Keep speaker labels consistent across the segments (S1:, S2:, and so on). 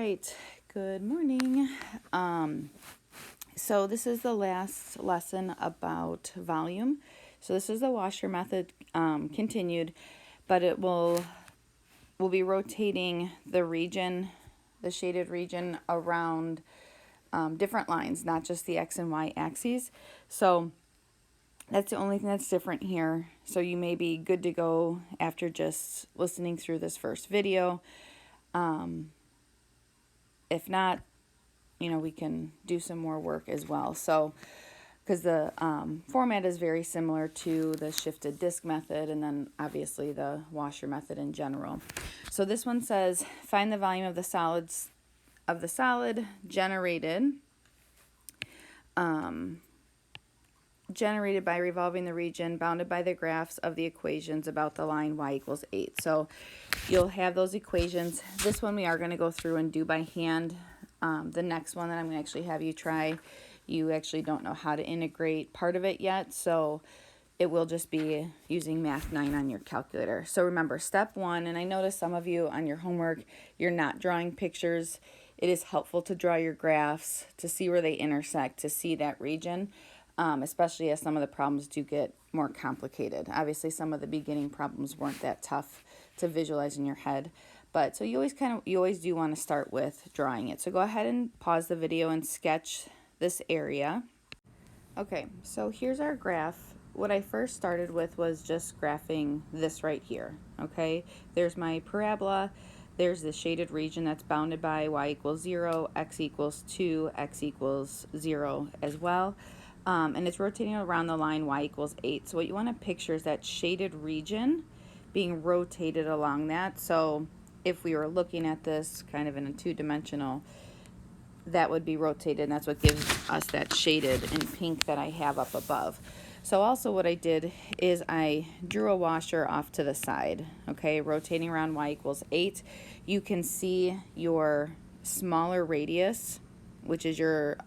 S1: right, good morning. So this is the last lesson about volume. So this is the washer method continued, but it will be rotating the region, the shaded region around different lines, not just the X and Y axes. So that's the only thing that's different here. So you may be good to go after just listening through this first video. If not, we can do some more work as well. So, because the format is very similar to the shifted disc method and then obviously the washer method in general. So this one says, find the volume of the solid generated by revolving the region bounded by the graphs of the equations about the line y equals 8. So you'll have those equations. This one we are going to go through and do by hand. The next one that I'm going to actually have you try, you actually don't know how to integrate part of it yet, so it will just be using Math 9 on your calculator. So remember, step 1, and I noticed some of you on your homework, you're not drawing pictures. It is helpful to draw your graphs to see where they intersect, to see that region, especially as some of the problems do get more complicated. Obviously, some of the beginning problems weren't that tough to visualize in your head. But so you always do want to start with drawing it. So go ahead and pause the video and sketch this area. Okay, so here's our graph. What I first started with was just graphing this right here. Okay, there's my parabola. There's the shaded region that's bounded by y equals 0, x equals 2, x equals 0 as well. And it's rotating around the line y equals 8. So what you want to picture is that shaded region being rotated along that. So if we were looking at this kind of in a two-dimensional, that would be rotated, and that's what gives us that shaded in pink that I have up above. So also what I did is I drew a washer off to the side, okay, rotating around y equals 8. You can see your smaller radius, which is your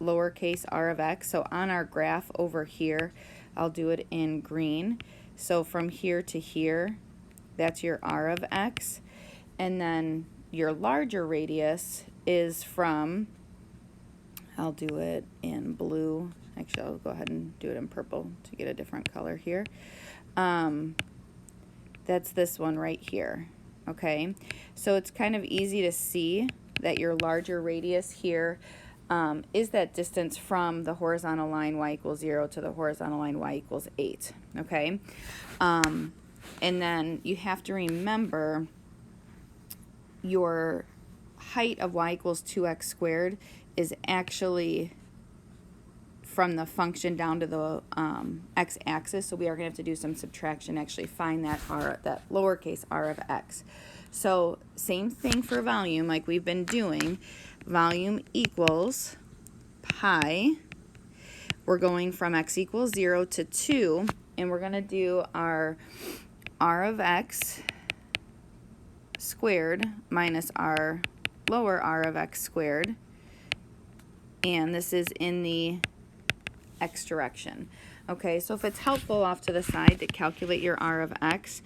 S1: lowercase r of x. So on our graph over here, I'll do it in green. So from here to here, that's your r of x. And then your larger radius is from, I'll do it in blue. Actually, I'll go ahead and do it in purple to get a different color here. That's this one right here. Okay, so it's kind of easy to see that your larger radius here is that distance from the horizontal line y equals 0 to the horizontal line y equals 8. Okay, and then you have to remember your height of y equals 2x squared is actually from the function down to the x-axis, so we are going to have to do some subtraction, actually find that lowercase r of x. So same thing for volume like we've been doing. Volume equals pi. We're going from x equals 0 to 2, and we're going to do our r of x squared minus our lower r of x squared, and this is in the x direction. Okay, so if it's helpful off to the side to calculate your r of x,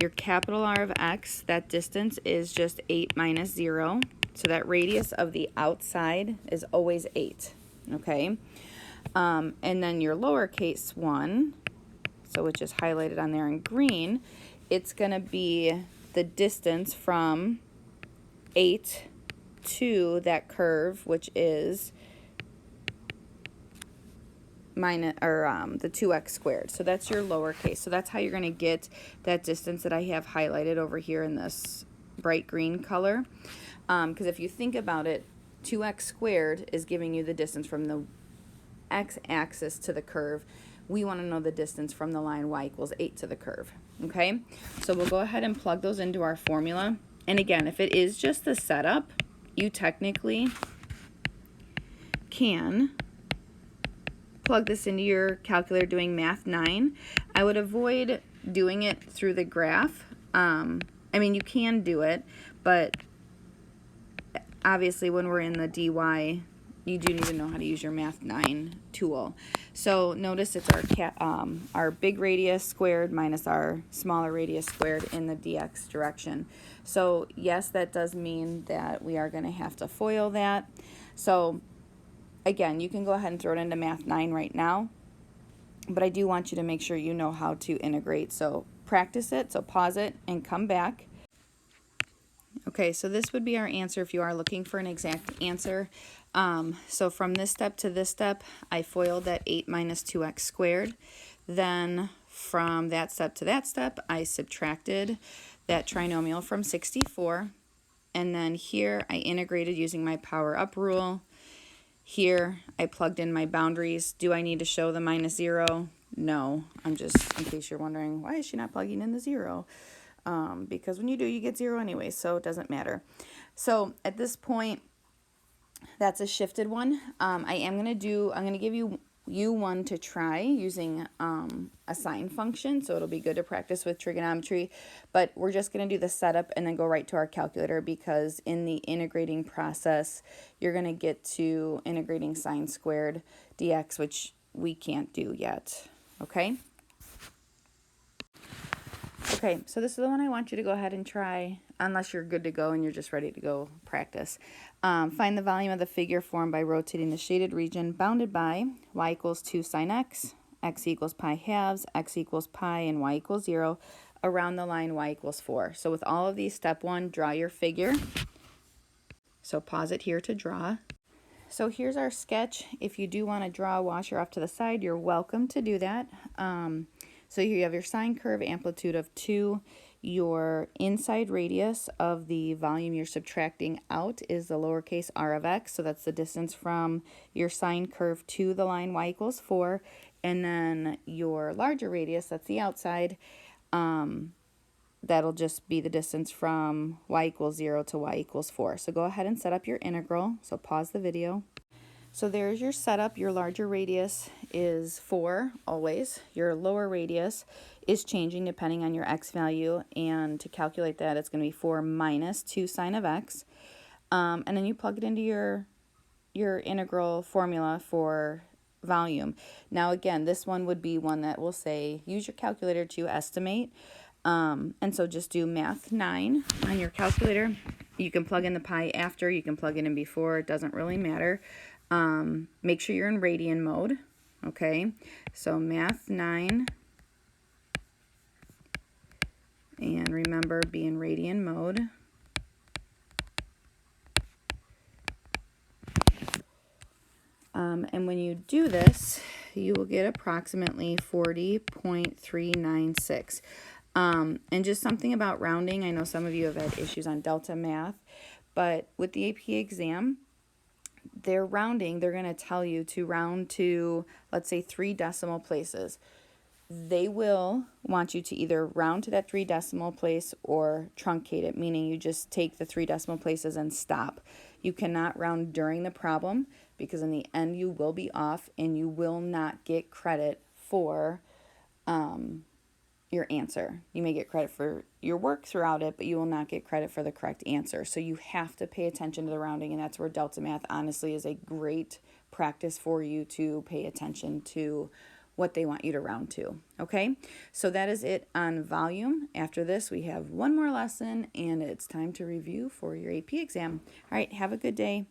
S1: your capital R of x, that distance is just 8 minus 0, so that radius of the outside is always 8. Okay, and then your lowercase 1, so which is highlighted on there in green, it's going to be the distance from 8 to that curve, which is minus, or the 2x squared. So that's your lowercase. So that's how you're going to get that distance that I have highlighted over here in this bright green color. Because if you think about it, 2x squared is giving you the distance from the x-axis to the curve. We want to know the distance from the line y equals 8 to the curve. Okay, so we'll go ahead and plug those into our formula. And again, if it is just the setup, you technically can plug this into your calculator doing Math 9. I would avoid doing it through the graph. I mean, you can do it, but obviously when we're in the dy you do need to know how to use your Math 9 tool. So notice it's our big radius squared minus our smaller radius squared in the dx direction. So yes, that does mean that we are going to have to FOIL that. So again, you can go ahead and throw it into Math 9 right now, but I do want you to make sure you know how to integrate. So practice it, so pause it and come back. Okay, so this would be our answer if you are looking for an exact answer. So from this step to this step, I FOILed that 8 minus 2x squared. Then from that step to that step, I subtracted that trinomial from 64. And then here I integrated using my power up rule. Here I plugged in my boundaries. Do I need to show the minus 0? No. I'm just, in case you're wondering, why is she not plugging in the 0? Because when you do, you get 0 anyway, so it doesn't matter. So at this point, that's a shifted one. I'm going to give you one to try using a sine function, so it'll be good to practice with trigonometry, but we're just going to do the setup and then go right to our calculator, because in the integrating process, you're going to get to integrating sine squared dx, which we can't do yet, okay? Okay, so this is the one I want you to go ahead and try, unless you're good to go and you're just ready to go practice. Find the volume of the figure formed by rotating the shaded region bounded by y equals 2 sine x equals pi halves, x equals pi, and y equals 0 around the line y equals 4. So with all of these, step 1, draw your figure. So pause it here to draw. So here's our sketch. If you do want to draw a washer off to the side, you're welcome to do that. So here you have your sine curve, amplitude of 2. Your inside radius of the volume you're subtracting out is the lowercase r of x. So that's the distance from your sine curve to the line y equals 4. And then your larger radius, that's the outside, that'll just be the distance from y equals 0 to y equals 4. So go ahead and set up your integral. So pause the video. So there's your setup. Your larger radius is 4 always. Your lower radius is changing depending on your x value, and to calculate that, it's going to be 4 minus 2 sine of x. And then you plug it into your integral formula for volume. Now again, this one would be one that will say use your calculator to estimate. And so just do Math 9 on your calculator. You can plug in the pi after, you can plug it in before, it doesn't really matter. Make sure you're in radian mode, okay? So Math 9, and remember, be in radian mode. And when you do this, you will get approximately 40.396. And just something about rounding, I know some of you have had issues on Delta Math, but with the AP exam, they're rounding, they're going to tell you to round to, let's say, 3 decimal places. They will want you to either round to that 3 decimal place or truncate it, meaning you just take the 3 decimal places and stop. You cannot round during the problem, because in the end you will be off and you will not get credit for your answer. You may get credit for your work throughout it, but you will not get credit for the correct answer. So you have to pay attention to the rounding, and that's where Delta Math honestly is a great practice for you to pay attention to what they want you to round to. Okay, so that is it on volume. After this, we have one more lesson, and it's time to review for your AP exam. All right, have a good day.